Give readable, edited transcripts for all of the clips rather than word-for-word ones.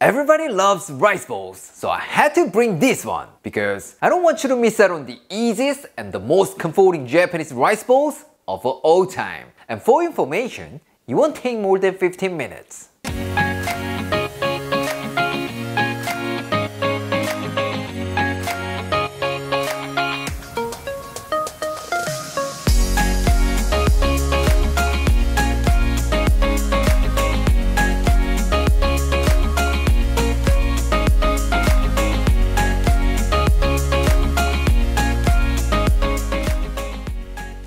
Everybody loves rice bowls, so I had to bring this one because I don't want you to miss out on the easiest and the most comforting Japanese rice bowls of all time. And for information, it won't take more than 15 minutes.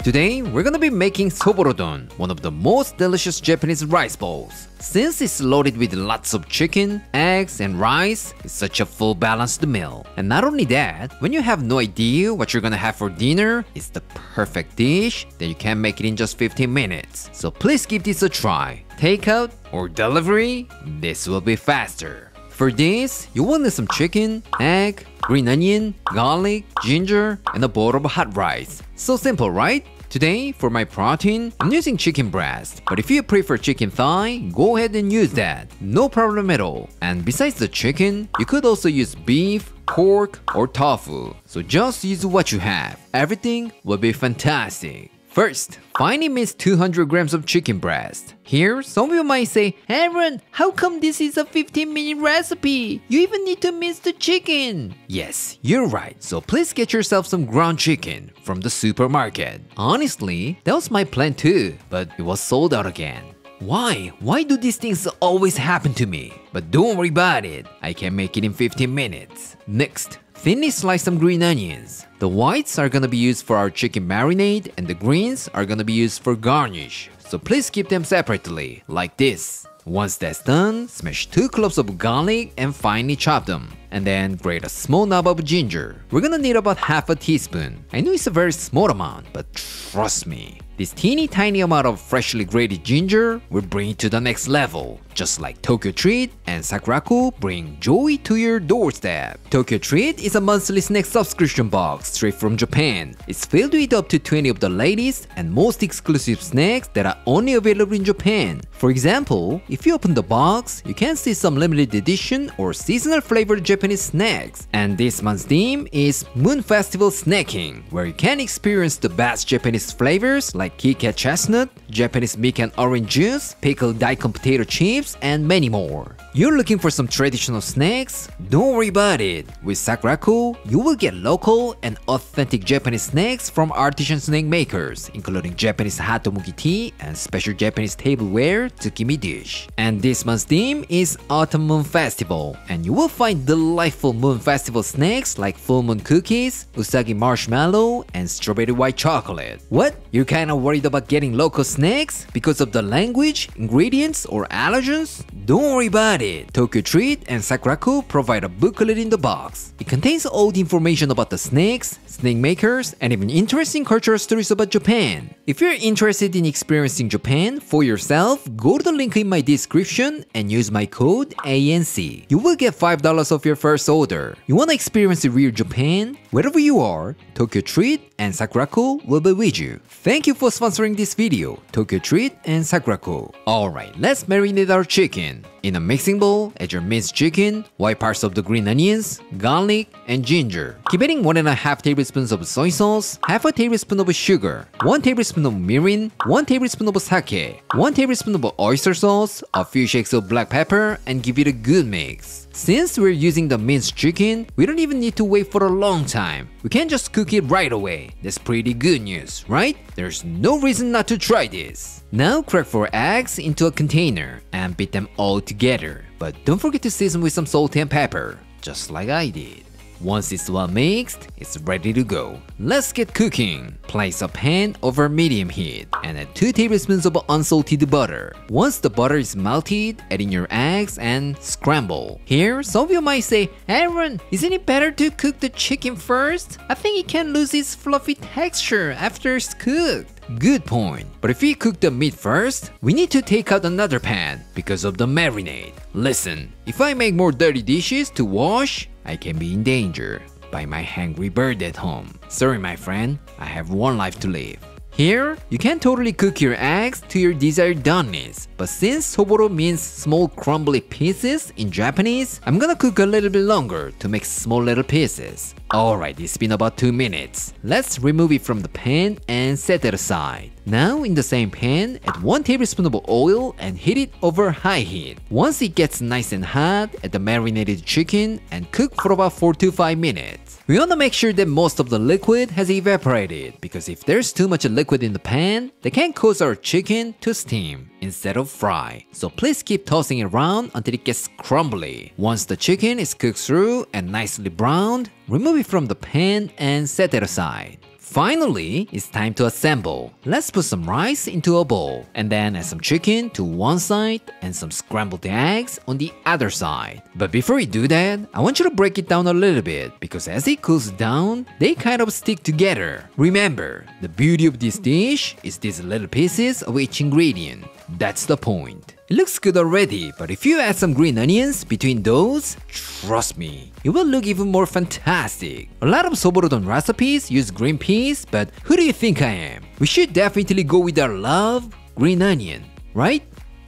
Today, we're gonna be making Soboro-don, one of the most delicious Japanese rice bowls. Since it's loaded with lots of chicken, eggs, and rice, it's such a full balanced meal. And not only that, when you have no idea what you're gonna have for dinner, it's the perfect dish that you can make it in just 15 minutes. So please give this a try. Takeout or delivery, this will be faster. For this, you will need some chicken, egg, green onion, garlic, ginger, and a bowl of hot rice. So simple, right? Today, for my protein, I'm using chicken breast, but if you prefer chicken thigh, go ahead and use that. No problem at all. And besides the chicken, you could also use beef, pork, or tofu. So just use what you have. Everything will be fantastic. First, finely mince 200 grams of chicken breast. Here, some of you might say, Aaron, how come this is a 15-minute recipe? You even need to mince the chicken. Yes, you're right, so please get yourself some ground chicken from the supermarket. Honestly, that was my plan too, but it was sold out again. Why? Why do these things always happen to me? But don't worry about it, I can make it in 15 minutes. Next, thinly slice some green onions. The whites are gonna be used for our chicken marinade and the greens are gonna be used for garnish. So please keep them separately, like this. Once that's done, smash 2 cloves of garlic and finely chop them. And then grate a small knob of ginger. We're gonna need about half a teaspoon. I know it's a very small amount, but trust me, this teeny tiny amount of freshly grated ginger will bring it to the next level. Just like Tokyo Treat and Sakuraku bring joy to your doorstep. Tokyo Treat is a monthly snack subscription box straight from Japan. It's filled with up to 20 of the latest and most exclusive snacks that are only available in Japan. For example, if you open the box, you can see some limited edition or seasonal flavored Japanese snacks. And this month's theme is Moon Festival Snacking, where you can experience the best Japanese flavors like Kit Kat chestnut, Japanese mikan orange juice, pickled daikon potato chips, and many more. You're looking for some traditional snacks? Don't worry about it. With Sakuraku, you will get local and authentic Japanese snacks from artisan snack makers, including Japanese hot tomoki tea and special Japanese tableware tsukimi dish. And this month's theme is Autumn Moon Festival, and you will find delightful Moon Festival snacks like full moon cookies, usagi marshmallow, and strawberry white chocolate. What? You're kinda worried about getting local snacks because of the language, ingredients, or allergens? Don't worry about it. Tokyo Treat and Sakuraku provide a booklet in the box. It contains all the information about the snacks, snack makers, and even interesting cultural stories about Japan. If you're interested in experiencing Japan for yourself, go to the link in my description and use my code ANC. You will get $5 off your first order. You wanna experience the real Japan? Wherever you are, Tokyo Treat and Sakuraku will be with you. Thank you for sponsoring this video, Tokyo Treat and Sakuraku. Alright, let's marinate our chicken. In a mixing bowl, add your minced chicken, white parts of the green onions, garlic, and ginger. Keep adding 1.5 tablespoons of soy sauce, half a tablespoon of sugar, 1 tablespoon of mirin, 1 tablespoon of sake, 1 tablespoon of oyster sauce, a few shakes of black pepper, and give it a good mix. Since we're using the minced chicken, we don't even need to wait for a long time. We can just cook it right away. That's pretty good news, right? There's no reason not to try this. Now crack 4 eggs into a container and beat them all together. But don't forget to season with some salt and pepper, just like I did. Once it's well mixed, it's ready to go. Let's get cooking. Place a pan over medium heat and add 2 tablespoons of unsalted butter. Once the butter is melted, add in your eggs and scramble. Here, some of you might say, Aaron, isn't it better to cook the chicken first? I think it can lose its fluffy texture after it's cooked. Good point. But if we cook the meat first, we need to take out another pan because of the marinade. Listen, if I make more dirty dishes to wash, I can be in danger by my hungry bird at home. Sorry my friend, I have one life to live. Here, you can totally cook your eggs to your desired doneness, but since Soboro means small crumbly pieces in Japanese, I'm gonna cook a little bit longer to make small little pieces. Alright, it's been about 2 minutes. Let's remove it from the pan and set it aside. Now in the same pan, add 1 tablespoon of oil and heat it over high heat. Once it gets nice and hot, add the marinated chicken and cook for about 4 to 5 minutes. We wanna make sure that most of the liquid has evaporated, because if there's too much liquid in the pan, that can cause our chicken to steam instead of fry. So please keep tossing it around until it gets crumbly. Once the chicken is cooked through and nicely browned, remove it from the pan and set it aside. Finally, it's time to assemble. Let's put some rice into a bowl and then add some chicken to one side and some scrambled eggs on the other side. But before you do that, I want you to break it down a little bit, because as it cools down, they kind of stick together. Remember, the beauty of this dish is these little pieces of each ingredient. That's the point. It looks good already, but if you add some green onions between those, trust me, it will look even more fantastic. A lot of Soboro-don recipes use green peas, but who do you think I am? We should definitely go with our love, green onion, right?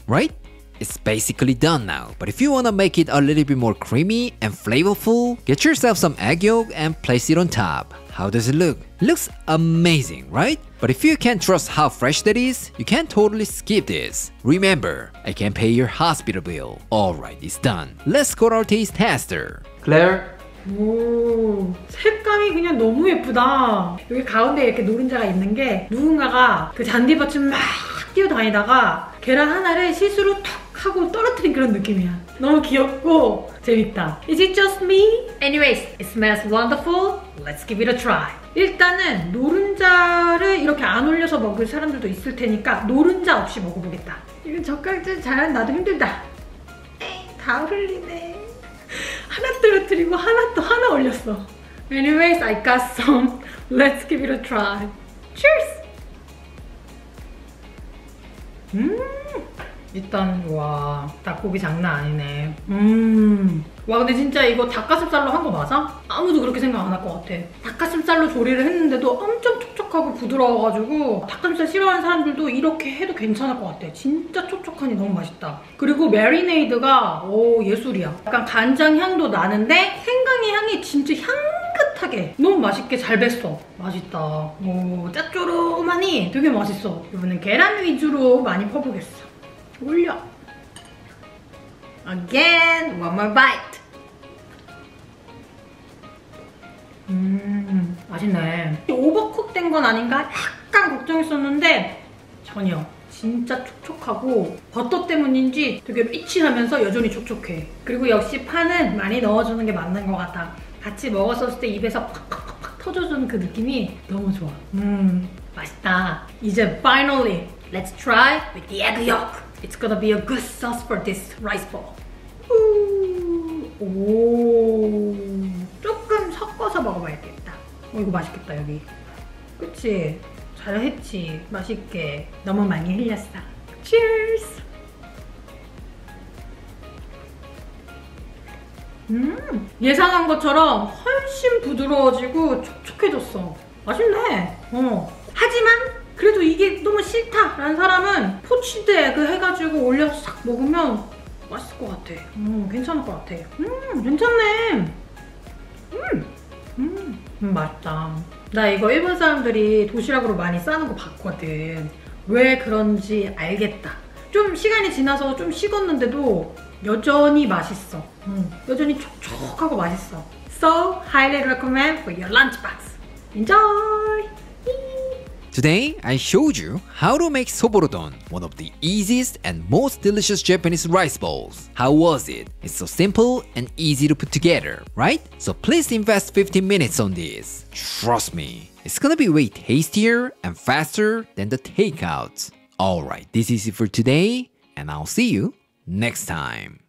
Right? It's basically done now, but if you wanna make it a little bit more creamy and flavorful, get yourself some egg yolk and place it on top. How does it look? It looks amazing, right? But if you can't trust how fresh that is, you can totally skip this. Remember, I can pay your hospital bill. Alright, it's done. Let's go to our taste tester. Claire? 오, 색감이 그냥 너무 예쁘다. 여기 가운데 이렇게 노른자가 있는 게 누군가가 그 잔디밭을 막 뛰어다니다가 계란 하나를 실수로 탁 하고 떨어뜨린 그런 느낌이야. 너무 귀엽고 재밌다. Is it just me? Anyways, it smells wonderful. Let's give it a try. 일단은 노른자를 이렇게 안 올려서 먹을 사람들도 있을 테니까 노른자 없이 먹어보겠다. 이건 젓가락질 잘하는 나도 힘들다. 에이, 다 흘리네. 하나 떨어뜨리고 하나 올렸어. Anyways, I got some. Let's give it a try. Cheers! 일단 와, 닭고기 장난 아니네. 와, 근데 진짜 이거 닭가슴살로 한 거 맞아? 아무도 그렇게 생각 안 할 것 같아. 닭가슴살로 조리를 했는데도 엄청 촉촉하고 부드러워가지고 닭가슴살 싫어하는 사람들도 이렇게 해도 괜찮을 것 같아. 진짜 촉촉하니 너무 맛있다. 그리고 메리네이드가 오, 예술이야. 약간 간장 향도 나는데 생강의 향이 진짜 향긋하게 너무 맛있게 잘 뱄어. 맛있다. 오, 짭조름하니 되게 맛있어. 이번엔 계란 위주로 많이 퍼보겠어. 올려. Again, one more bite. 맛있네. 오버쿡 된 건 아닌가 약간 걱정했었는데 전혀. 진짜 촉촉하고 버터 때문인지 되게 리치하면서 여전히 촉촉해. 그리고 역시 파는 많이 넣어주는 게 맞는 것 같아. 같이 먹었을 때 입에서 팍팍팍 터져주는 그 느낌이 너무 좋아. 맛있다. 이제 finally, let's try with the egg yolk. It's gonna be a good sauce for this rice bowl. 오, 조금 섞어서 먹어봐야겠다. 이거 맛있겠다. 여기 그치? 잘했지? 맛있게. 너무 많이 흘렸어. Cheers! 예상한 것처럼 훨씬 부드러워지고 촉촉해졌어. 맛있네. 하지만 그래도 이게 너무 싫다라는 사람은 포치드 에그 해가지고 올려서 싹 먹으면 맛있을 것 같아. 괜찮을 것 같아. 괜찮네. 맛있다. 나 이거 일본 사람들이 도시락으로 많이 싸는 거 봤거든. 왜 그런지 알겠다. 좀 시간이 지나서 좀 식었는데도 여전히 맛있어. 여전히 촉촉하고 맛있어. So, highly recommend for your lunchbox. Enjoy! Today, I showed you how to make Soboro-don, one of the easiest and most delicious Japanese rice bowls. How was it? It's so simple and easy to put together, right? So please invest 15 minutes on this. Trust me, it's gonna be way tastier and faster than the takeouts. Alright, this is it for today, and I'll see you next time.